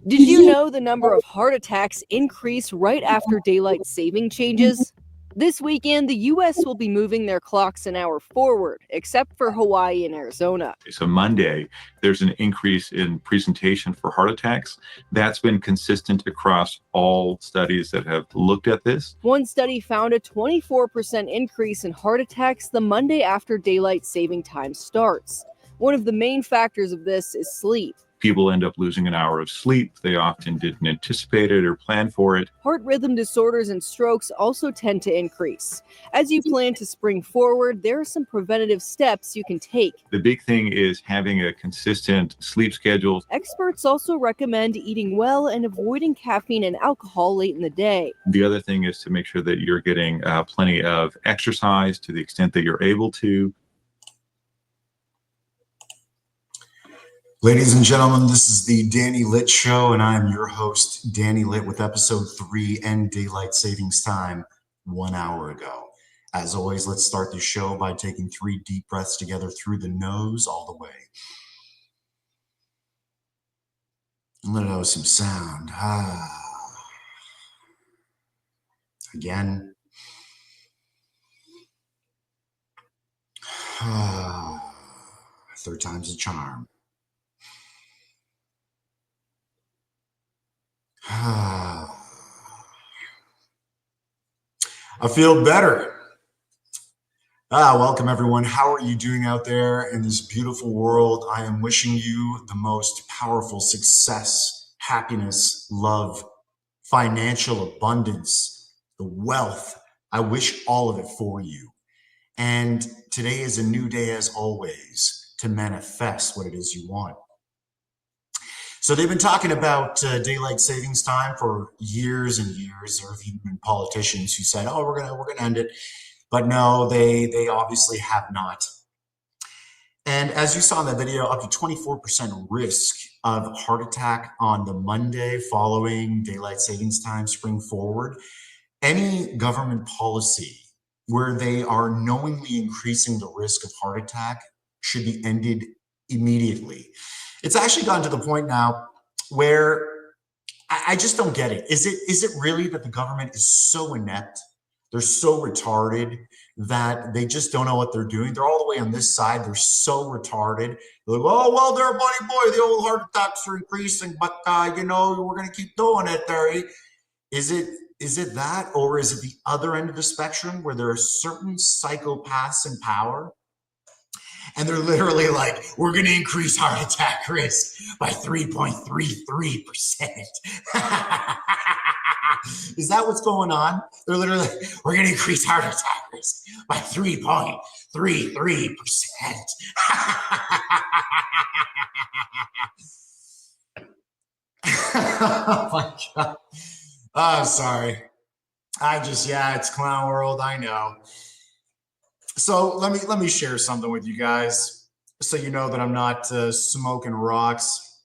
Did you know the number of heart attacks increase right after daylight saving changes? This weekend, the U.S. will be moving their clocks an hour forward, except for Hawaii and Arizona. So Monday, there's an increase in presentation for heart attacks. That's been consistent across all studies that have looked at this. One study found a 24% increase in heart attacks the Monday after daylight saving time starts. One of the main factors of this is sleep. People end up losing an hour of sleep. They often didn't anticipate it or plan for it. Heart rhythm disorders and strokes also tend to increase. As you plan to spring forward, there are some preventative steps you can take. The big thing is having a consistent sleep schedule. Experts also recommend eating well and avoiding caffeine and alcohol late in the day. The other thing is to make sure that you're getting plenty of exercise to the extent that you're able to. Ladies and gentlemen, this is the Danny Litt Show, and I'm your host, Danny Litt, with episode 3 and daylight savings time 1 hour ago. As always, let's start the show by taking 3 deep breaths together through the nose all the way. And let it out with some sound. Again. Third time's a charm. I feel better. Welcome everyone. How are you doing out there in this beautiful world? I am wishing you the most powerful success, happiness, love, financial abundance, the wealth. I wish all of it for you. And today is a new day as always to manifest what it is you want. So they've been talking about daylight savings time for years and years. There have even been politicians who said, "Oh, we're gonna end it," but no, they obviously have not. And as you saw in that video, up to 24% risk of heart attack on the Monday following daylight savings time, spring forward. Any government policy where they are knowingly increasing the risk of heart attack should be ended immediately. It's actually gotten to the point now where I just don't get it. Is it really that the government is so inept, they're so retarded that they just don't know what they're doing? They're all the way on this side. They're so retarded. They're like, "Oh, well, there, buddy boy, the old heart attacks are increasing, but we're going to keep doing it there." Is it that, or is it the other end of the spectrum where there are certain psychopaths in power? And they're literally like, "We're going to increase heart attack risk by 3.33%. Is that what's going on? They're literally like, "We're going to increase heart attack risk by 3.33%. Oh my God. Oh, sorry. It's clown world. I know. So let me share something with you guys so you know that I'm not smoking rocks.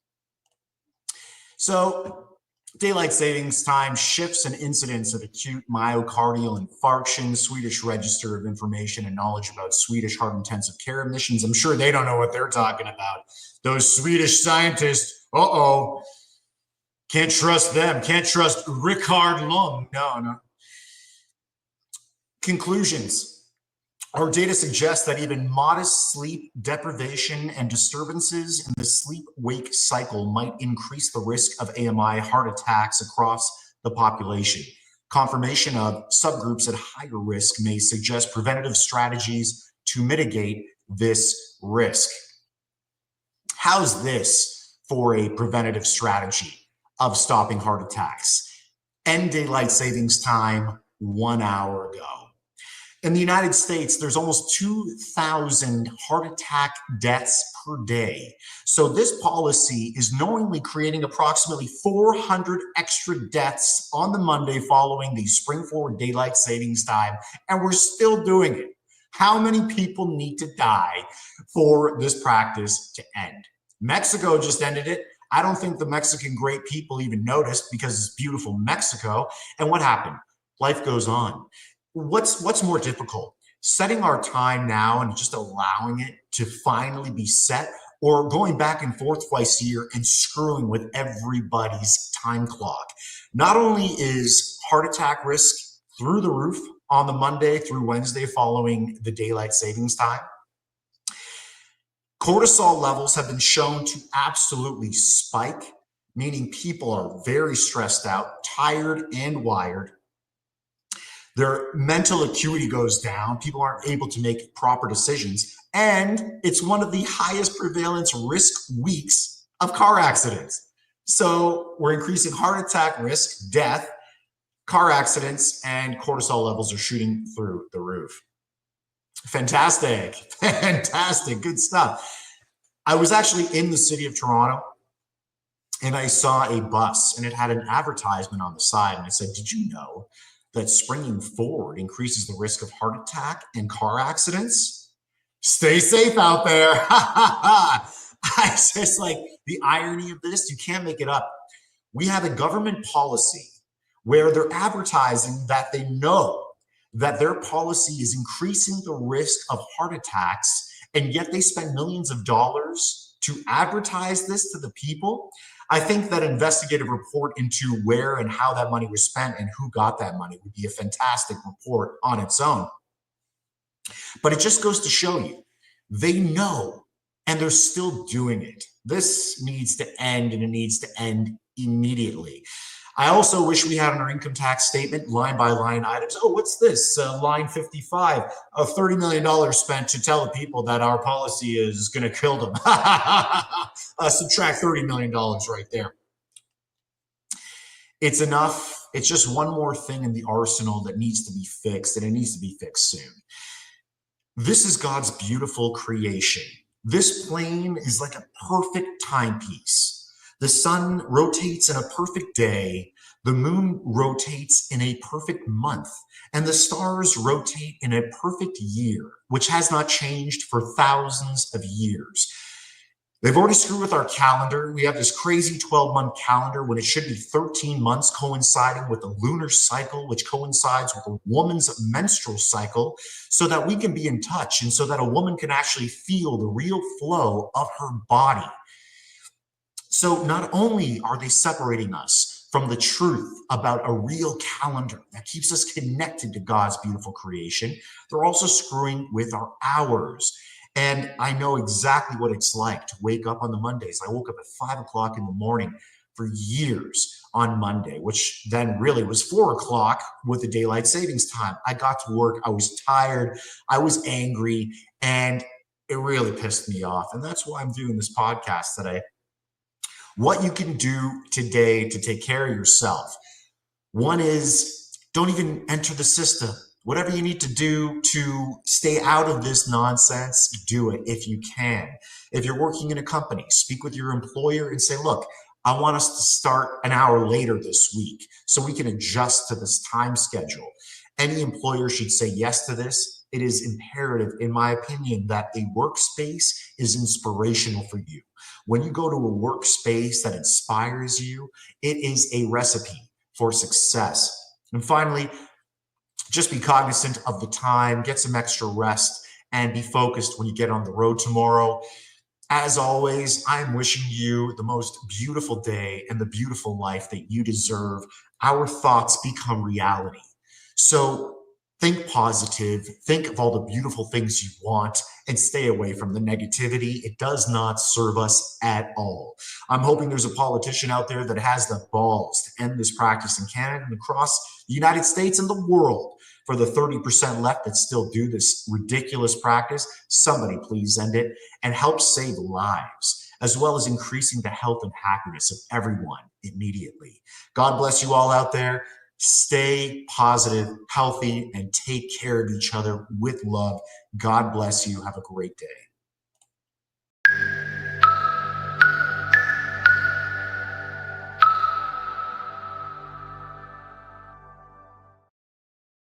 So daylight savings time shifts and incidence of acute myocardial infarction. Swedish Register of Information and Knowledge about Swedish heart intensive care admissions. I'm sure they don't know what they're talking about. Those Swedish scientists, can't trust them. Can't trust Rickard Lund. No. Conclusions. Our data suggests that even modest sleep deprivation and disturbances in the sleep-wake cycle might increase the risk of AMI heart attacks across the population. Confirmation of subgroups at higher risk may suggest preventative strategies to mitigate this risk. How's this for a preventative strategy of stopping heart attacks? End daylight savings time 1 hour ago. In the United States, there's almost 2,000 heart attack deaths per day. So this policy is knowingly creating approximately 400 extra deaths on the Monday following the spring forward daylight savings time, and we're still doing it. How many people need to die for this practice to end? Mexico just ended it. I don't think the Mexican great people even noticed because it's beautiful Mexico. And what happened? Life goes on. What's more difficult? Setting our time now and just allowing it to finally be set, or going back and forth twice a year and screwing with everybody's time clock. Not only is heart attack risk through the roof on the Monday through Wednesday following the daylight savings time, cortisol levels have been shown to absolutely spike, meaning people are very stressed out, tired, and wired. Their mental acuity goes down. People aren't able to make proper decisions. And it's one of the highest prevalence risk weeks of car accidents. So we're increasing heart attack risk, death, car accidents, and cortisol levels are shooting through the roof. Fantastic. Fantastic. Good stuff. I was actually in the city of Toronto and I saw a bus and it had an advertisement on the side. And I said, did you know that springing forward increases the risk of heart attack and car accidents? Stay safe out there. I just like the irony of this, you can't make it up. We have a government policy where they're advertising that they know that their policy is increasing the risk of heart attacks, and yet they spend millions of dollars to advertise this to the people. I think that investigative report into where and how that money was spent and who got that money would be a fantastic report on its own. But it just goes to show you, they know and they're still doing it. This needs to end, and it needs to end immediately. I also wish we had on our income tax statement line by line items. Oh, what's this? Line 55 of $30 million spent to tell the people that our policy is going to kill them. Subtract $30 million right there. It's enough. It's just one more thing in the arsenal that needs to be fixed, and it needs to be fixed soon. This is God's beautiful creation. This plane is like a perfect timepiece. The sun rotates in a perfect day, the moon rotates in a perfect month, and the stars rotate in a perfect year, which has not changed for thousands of years. They've already screwed with our calendar. We have this crazy 12-month calendar when it should be 13 months, coinciding with the lunar cycle, which coincides with a woman's menstrual cycle, so that we can be in touch and so that a woman can actually feel the real flow of her body. So not only are they separating us from the truth about a real calendar that keeps us connected to God's beautiful creation, they're also screwing with our hours. And I know exactly what it's like to wake up on the Mondays. I woke up at 5 o'clock in the morning for years on Monday, which then really was 4 o'clock with the daylight savings time. I got to work, I was tired, I was angry, and it really pissed me off. And that's why I'm doing this podcast today. What you can do today to take care of yourself. One is don't even enter the system. Whatever you need to do to stay out of this nonsense, do it if you can. If you're working in a company, speak with your employer and say, look, I want us to start an hour later this week so we can adjust to this time schedule. Any employer should say yes to this. It is imperative, in my opinion, that a workspace is inspirational for you. When you go to a workspace that inspires you, it is a recipe for success. And finally, just be cognizant of the time, get some extra rest, and be focused when you get on the road tomorrow. As always, I'm wishing you the most beautiful day and the beautiful life that you deserve. Our thoughts become reality. So think positive, think of all the beautiful things you want, and stay away from the negativity. It does not serve us at all. I'm hoping there's a politician out there that has the balls to end this practice in Canada and across the United States and the world. For the 30% left that still do this ridiculous practice, somebody please end it and help save lives, as well as increasing the health and happiness of everyone immediately. God bless you all out there. Stay positive, healthy, and take care of each other with love. God bless you. Have a great day.